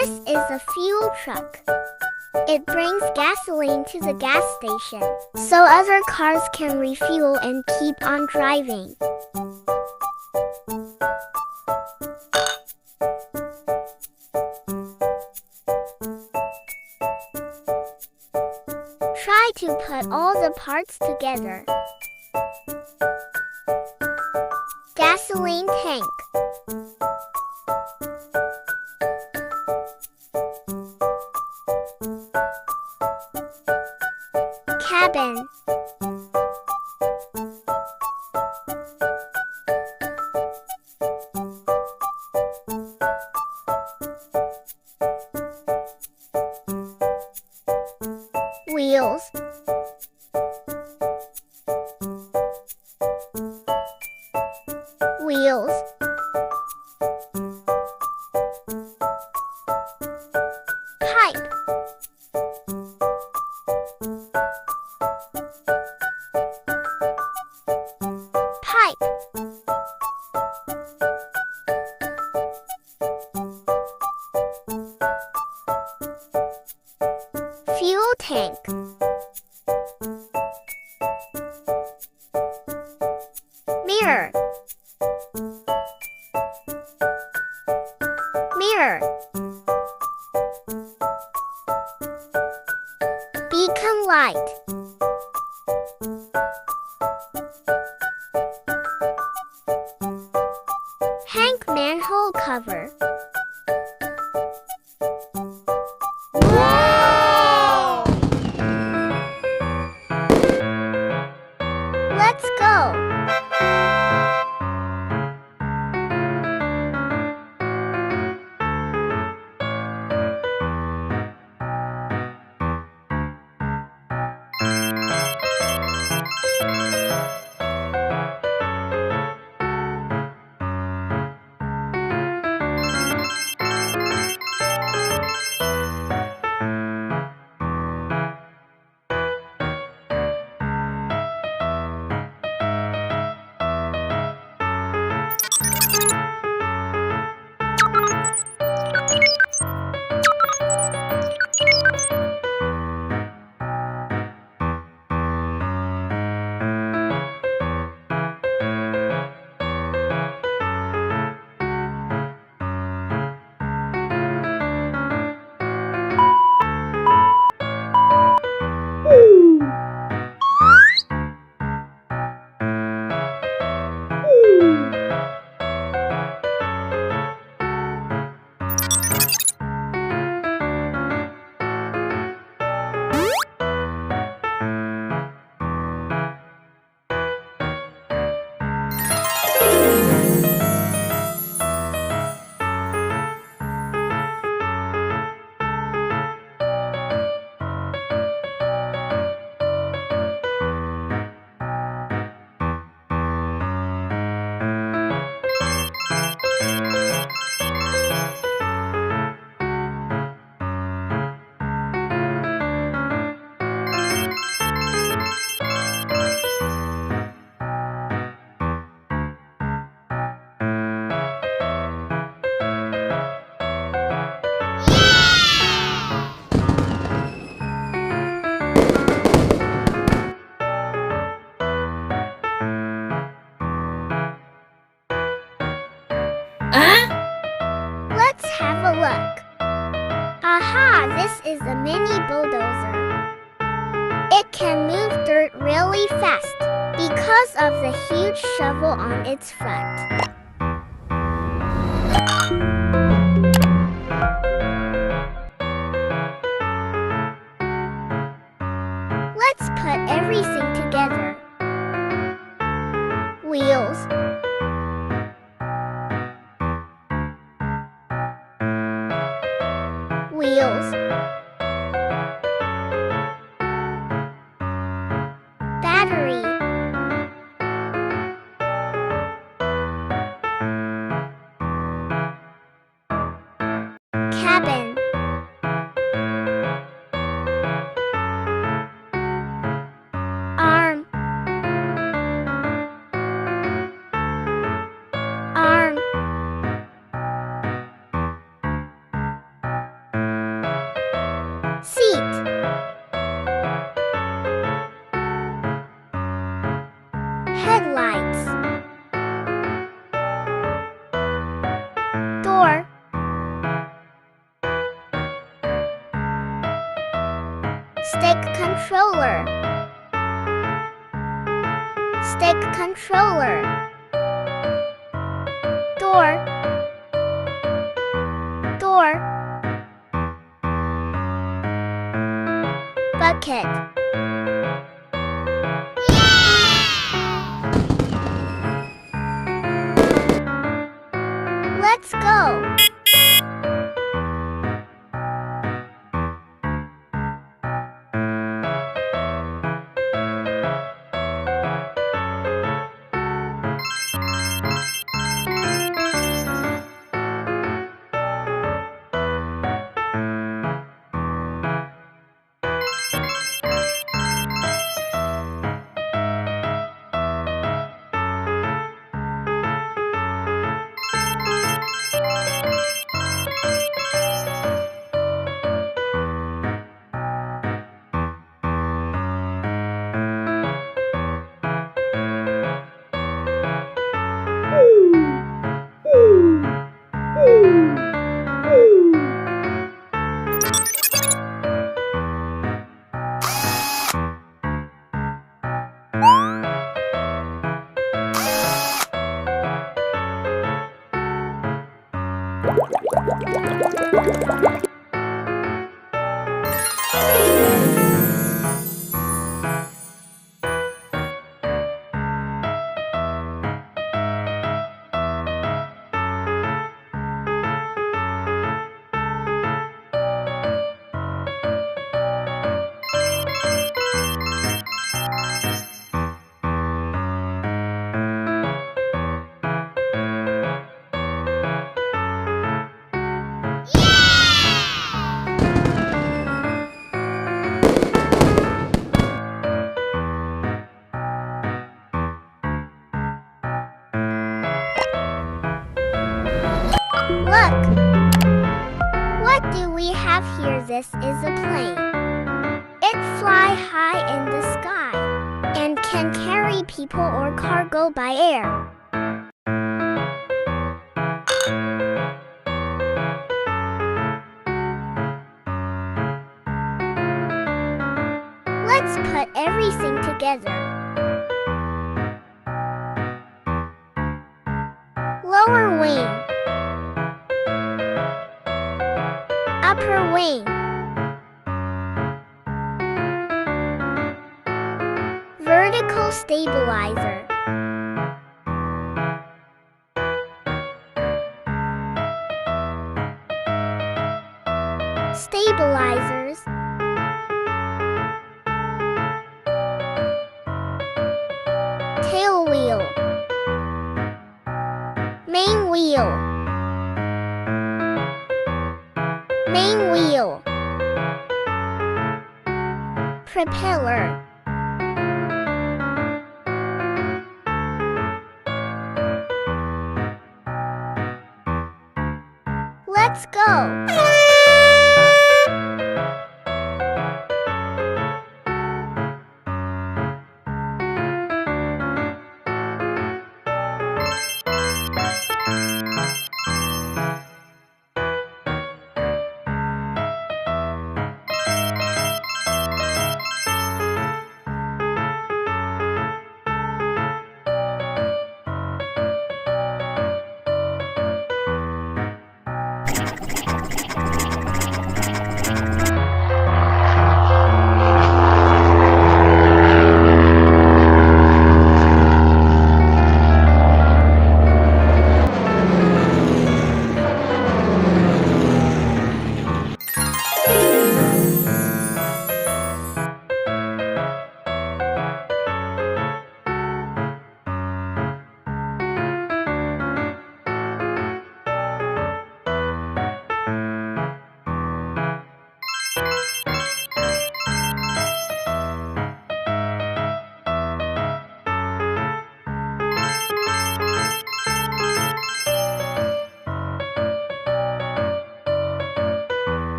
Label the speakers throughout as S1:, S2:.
S1: This is a fuel truck. It brings gasoline to the gas station, so other cars can refuel and keep on driving. Try to put all the parts together. Gasoline tank. Cabin. Wheels. Wheels. Pipe. Pipe. Fuel tank. Mirror. Mirror. Beacon light. Hank manhole cover. Whoa! Let's go! Let's have a look. Aha, this is a mini bulldozer. It can move dirt really fast because of the huge shovel on its front. Let's put everything together. Wheels. Wheels. Battery. Cabin. Arm. Stick controller. Stick controller. Door. Door. Bucket. Let's go. Look! What do we have here? This is a plane. It flies high in the sky and can carry people or cargo by air. Let's put everything together. Lower wing. Upper wing. Vertical stabilizer. Stabilizers. Tail wheel. Main wheel. Main wheel. Propeller. Let's go.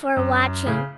S1: For watching.